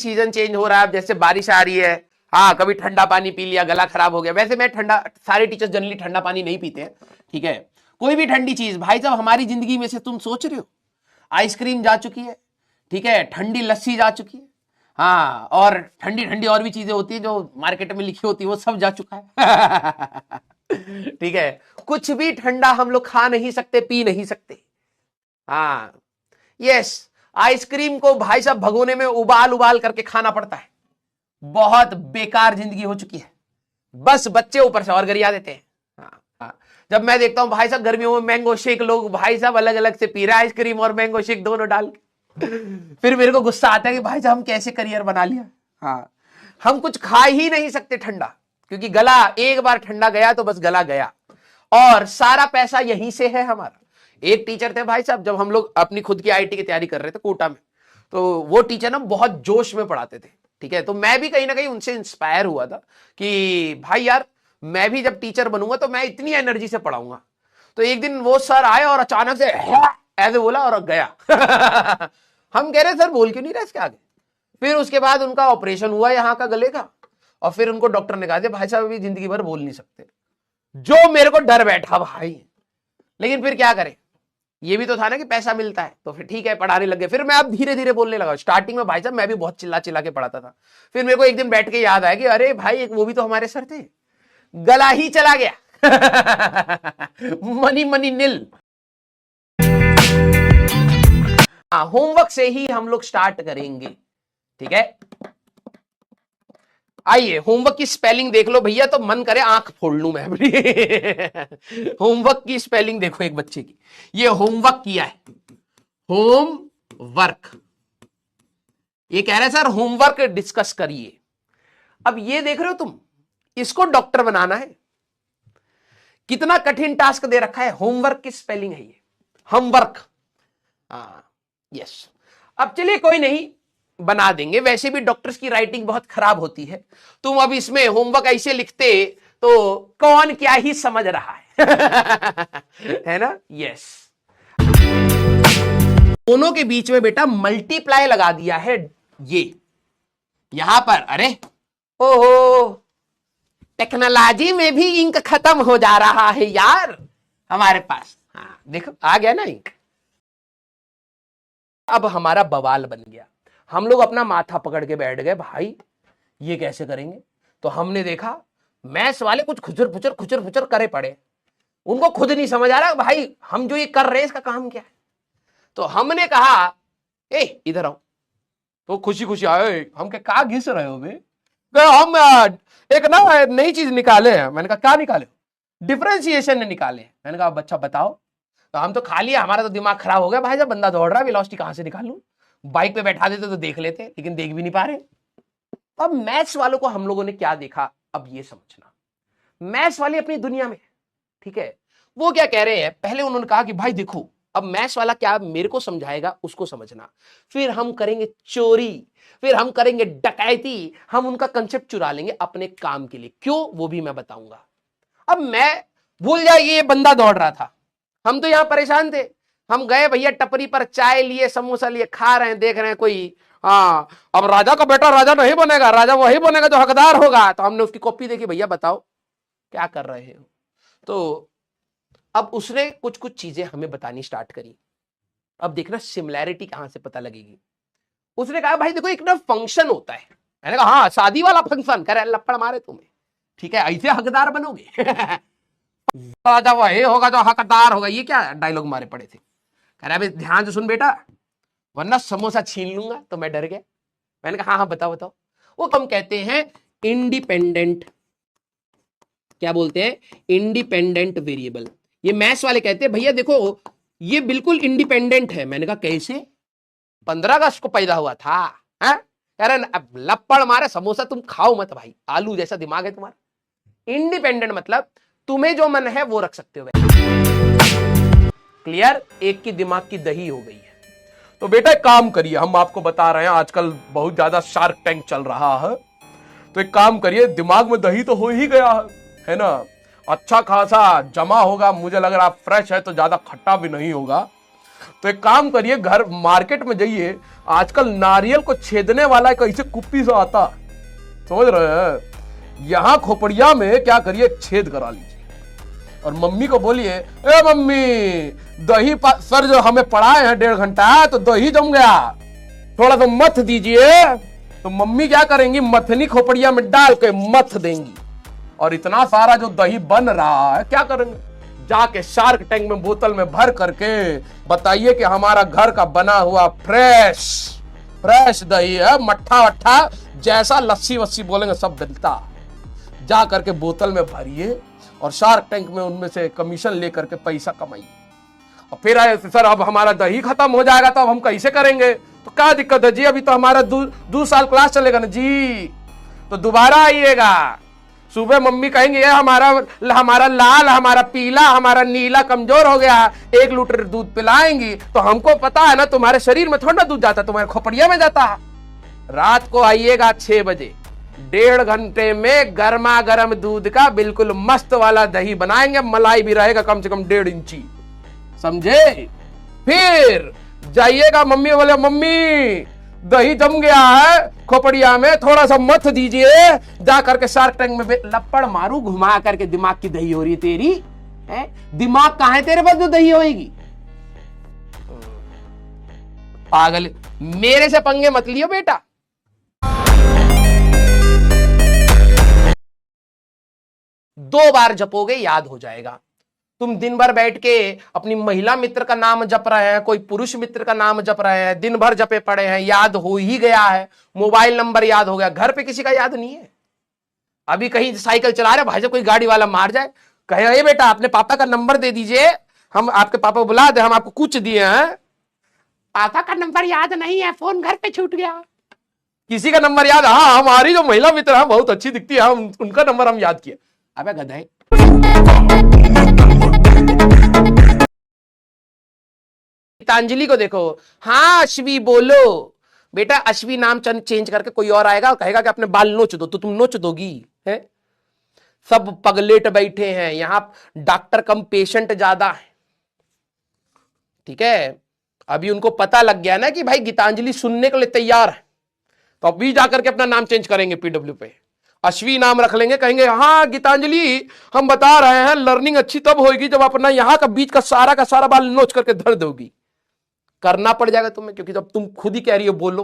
Season change हो रहा है, जैसे बारिश आ रही है, हाँ कभी ठंडा पानी पी लिया, गला खराब हो गया। वैसे मैं ठंडा, सारे टीचर्स जनरली ठंडा पानी नहीं पीते हैं, ठीक है। कोई भी ठंडी चीज भाई साहब हमारी जिंदगी में से, तुम सोच रहे हो, आइसक्रीम जा चुकी है, ठीक है, ठंडी लस्सी जा चुकी है, हाँ, और ठंडी ठंडी और भी चीजें होती है जो मार्केट में लिखी होती है, वो सब जा चुका है। ठीक है, कुछ भी ठंडा हम लोग खा नहीं सकते, पी नहीं सकते। हाँ यस, आइसक्रीम को भाई साहब भगोने में उबाल उबाल करके खाना पड़ता है। बहुत बेकार जिंदगी हो चुकी है, बस बच्चे ऊपर से और गरिया देते हैं। हाँ, जब मैं देखता हूं भाई साहब गर्मियों में मैंगो शेक लोग भाई साहब अलग अलग से पी रहे हैं, आइसक्रीम और मैंगो शेक दोनों डाल के, फिर मेरे को गुस्सा आता है कि भाई साहब हम कैसे करियर बना लिया। हाँ, हम कुछ खा ही नहीं सकते ठंडा, क्योंकि गला एक बार ठंडा गया तो बस गला गया, और सारा पैसा यहीं से है हमारा। एक टीचर थे भाई साहब, जब हम लोग अपनी खुद की आईटी की तैयारी कर रहे थे कोटा में, तो वो टीचर ना बहुत जोश में पढ़ाते थे, ठीक है। तो मैं भी कहीं ना कहीं उनसे इंस्पायर हुआ था कि भाई यार मैं भी जब टीचर बनूंगा तो मैं इतनी एनर्जी से पढ़ाऊंगा। तो एक दिन वो सर आए और अचानक से ऐसे बोला और गया। हम कह रहे सर बोल क्यों नहीं रहे इसके आगे। फिर उसके बाद उनका ऑपरेशन हुआ यहाँ का गले का, और फिर उनको डॉक्टर ने कहा भाई साहब अभी जिंदगी भर बोल नहीं सकते। जो मेरे को डर बैठा भाई, लेकिन फिर क्या करें, ये भी तो था ना कि पैसा मिलता है, तो फिर ठीक है पढ़ाने लगे। फिर मैं अब धीरे धीरे बोलने लगा। स्टार्टिंग में भाई साहब मैं भी बहुत चिल्ला चिल्ला के पढ़ाता था। फिर मेरे को एक दिन बैठ के याद आया कि अरे भाई एक वो भी तो हमारे सर थे, गला ही चला गया। मनी मनी नील। होमवर्क से ही हम लोग स्टार्ट करेंगे, ठीक है। आइए होमवर्क की स्पेलिंग देख लो भैया, तो मन करे आंख फोड़ लूं मैं अपनी। होमवर्क की स्पेलिंग देखो एक बच्चे की, ये होमवर्क किया है, होमवर्क। ये कह रहे हैं सर होमवर्क डिस्कस करिए। अब ये देख रहे हो तुम, इसको डॉक्टर बनाना है, कितना कठिन टास्क दे रखा है। होमवर्क की स्पेलिंग है ये, होमवर्क। यस, अब चलिए कोई नहीं, बना देंगे। वैसे भी डॉक्टर्स की राइटिंग बहुत खराब होती है, तुम अब इसमें होमवर्क ऐसे लिखते तो कौन क्या ही समझ रहा है। है ना। यस, दोनों के बीच में बेटा मल्टीप्लाई लगा दिया है ये यहां पर। अरे ओहो, टेक्नोलॉजी में भी इंक खत्म हो जा रहा है यार हमारे पास। हाँ देखो आ गया ना इंक। अब हमारा बवाल बन गया, हम लोग अपना माथा पकड़ के बैठ गए, भाई ये कैसे करेंगे। तो हमने देखा मैथ्स वाले कुछ खुचर फुचर करे पड़े, उनको खुद नहीं समझ आ रहा भाई हम जो ये कर रहे हैं इसका काम क्या है। तो हमने कहा ए इधर आओ। तो खुशी खुशी आए, हम क्या घिस रहे हो बे, हम एक ना नई चीज निकाले हैं। मैंने कहा क्या निकाले, डिफरेंशिएशन निकाले। मैंने कहा बच्चा बताओ। तो हम तो खा लिया, हमारा तो दिमाग खराब हो गया भाई, जब बंदा दौड़ रहा है वेलोसिटी कहां से निकालूं। बाइक पे बैठा देते तो देख लेते, लेकिन देख भी नहीं पा रहे। अब मैथ्स वालों को हम लोगों ने क्या देखा, अब ये समझना। मैथ्स वाले अपनी दुनिया में, ठीक है, वो क्या कह रहे हैं। पहले उन्होंने कहा कि भाई देखो अब मैथ्स वाला क्या मेरे को समझाएगा उसको समझना, फिर हम करेंगे चोरी, फिर हम करेंगे डकैती, हम उनका कंसेप्ट चुरा लेंगे अपने काम के लिए। क्यों वो भी मैं बताऊंगा। अब मैं भूल जाए ये बंदा दौड़ रहा था, हम तो यहां परेशान थे। हम गए भैया टपरी पर, चाय लिए, समोसा लिए, खा रहे हैं, देख रहे हैं कोई, हाँ अब राजा का बेटा राजा नहीं बनेगा, राजा वही बनेगा जो हकदार होगा। तो हमने उसकी कॉपी देखी, भैया बताओ क्या कर रहे हो। तो अब उसने कुछ कुछ चीजें हमें बतानी स्टार्ट करी। अब देखना सिमिलैरिटी कहां से पता लगेगी। उसने कहा भाई देखो एक ना फंक्शन होता है। मैंने कहा हाँ शादी वाला फंक्शन। कह रहे लपड़ मारे तुम्हें, ठीक है ऐसे हकदार बनोगे। राजा वही होगा जो हकदार होगा। ये क्या डायलॉग मारे पड़े थे। कह रहा ध्यान से सुन बेटा, वरना समोसा छीन लूंगा। तो मैं डर गया। मैंने कहा हाँ हाँ बताओ बताओ। वो हम कहते हैं इंडिपेंडेंट, क्या बोलते हैं, इंडिपेंडेंट वेरिएबल। ये मैथ्स वाले कहते हैं भैया देखो ये बिल्कुल इंडिपेंडेंट है। मैंने कहा कैसे, 15 अगस्त को पैदा हुआ था। अरे लपड़ मारे समोसा तुम खाओ मत भाई, आलू जैसा दिमाग है तुम्हारा। इंडिपेंडेंट मतलब तुम्हें जो मन है वो रख सकते हो। क्लियर, एक की दिमाग की दही हो गई है। तो बेटा एक काम करिए, हम आपको बता रहे हैं आजकल बहुत ज्यादा शार्क टैंक चल रहा है, तो एक काम करिए, दिमाग में दही तो हो ही गया है ना, अच्छा खासा जमा होगा। मुझे लग रहा फ्रेश है तो ज्यादा खट्टा भी नहीं होगा। तो एक काम करिए, घर मार्केट में जाइए, आजकल नारियल को छेदने वाला एक ऐसे कुप्पी से आता, समझ रहे हैं, यहां खोपड़िया में क्या करिए, छेद करा लीजिए और मम्मी को बोलिए, ए मम्मी दही सर जो हमें पढ़ाए हैं 1.5 घंटा तो दही जम गया, थोड़ा सा मथ दीजिए। तो मम्मी क्या करेंगी, मथनी खोपड़िया में डाल के मथ देंगी और इतना सारा जो दही बन रहा है क्या करेंगे, जाके शार्क टैंक में बोतल में भर करके बताइए कि हमारा घर का बना हुआ फ्रेश दही है, मट्ठा वट्ठा जैसा लस्सी वस्सी बोलेंगे सब मिलता, जा करके बोतल में भरिए और शार्क टैंक में उनमें से कमीशन लेकर के पैसा कमाइए। और फिर आए सर अब हमारा दही खत्म हो जाएगा तो अब हम कैसे करेंगे, तो क्या दिक्कत है जी, अभी तो हमारा 2 साल क्लास चलेगा ना जी, तो दोबारा आइएगा। सुबह मम्मी कहेंगे ये हमारा लाल, हमारा पीला, हमारा नीला कमजोर हो गया, 1 लीटर दूध पिलाएंगी, तो हमको पता है ना तुम्हारे शरीर में थोड़ा ना दूध जाता, तुम्हारे खोपड़िया में जाता। रात को आइएगा 6 बजे, 1.5 घंटे में गर्मा गर्म दूध का बिल्कुल मस्त वाला दही बनाएंगे, मलाई भी रहेगा कम से कम 1.5 इंची, समझे। फिर जाइएगा, मम्मी बोले मम्मी दही जम गया है खोपड़िया में, थोड़ा सा मथ दीजिए, जा करके शार्क टैंक में लपड़ मारू, घुमा करके दिमाग की दही हो रही है तेरी है? दिमाग कहां है तेरे पास जो दही होगी, पागल। मेरे से पंगे मत लियो बेटा। दो बार जपोगे याद हो जाएगा। तुम दिन भर बैठ के अपनी महिला मित्र का नाम जप रहे हैं, कोई पुरुष मित्र का नाम जप रहे हैं, दिन भर जपे पड़े हैं, याद हो ही गया है, मोबाइल नंबर याद हो गया, घर पे किसी का याद नहीं है। अभी कहीं साइकिल चला रहे भाई साहब, कोई गाड़ी वाला मार जाए, कहे बेटा अपने पापा का नंबर दे दीजिए, हम आपके पापा को बुला दे, हम आपको कुछ दिए हैं। पापा का नंबर याद नहीं है, फोन घर पे छूट गया। किसी का नंबर याद, हाँ हमारी जो महिला मित्र है बहुत अच्छी दिखती है, उनका नंबर हम याद किए। अबे गधे, गीतांजलि को देखो, हाँ अश्वी बोलो बेटा, अश्वी नाम चेंज करके कोई और आएगा और कहेगा कि अपने बाल नोच दो, तो तुम नोच दोगी है? सब पगलेट बैठे हैं यहां, डॉक्टर कम पेशेंट ज्यादा है, ठीक है। अभी उनको पता लग गया ना कि भाई गीतांजलि सुनने के लिए तैयार है, तो अभी जाकर के अपना नाम चेंज करेंगे, पीडब्ल्यू पे अश्वी नाम रख लेंगे, कहेंगे हाँ गीतांजलि हम बता रहे हैं, लर्निंग अच्छी तब होगी जब अपना यहां का बीच का सारा बाल नोच करके धर दोगी। करना पड़ जाएगा तुम्हें, क्योंकि जब तुम खुद ही कह रही हो बोलो।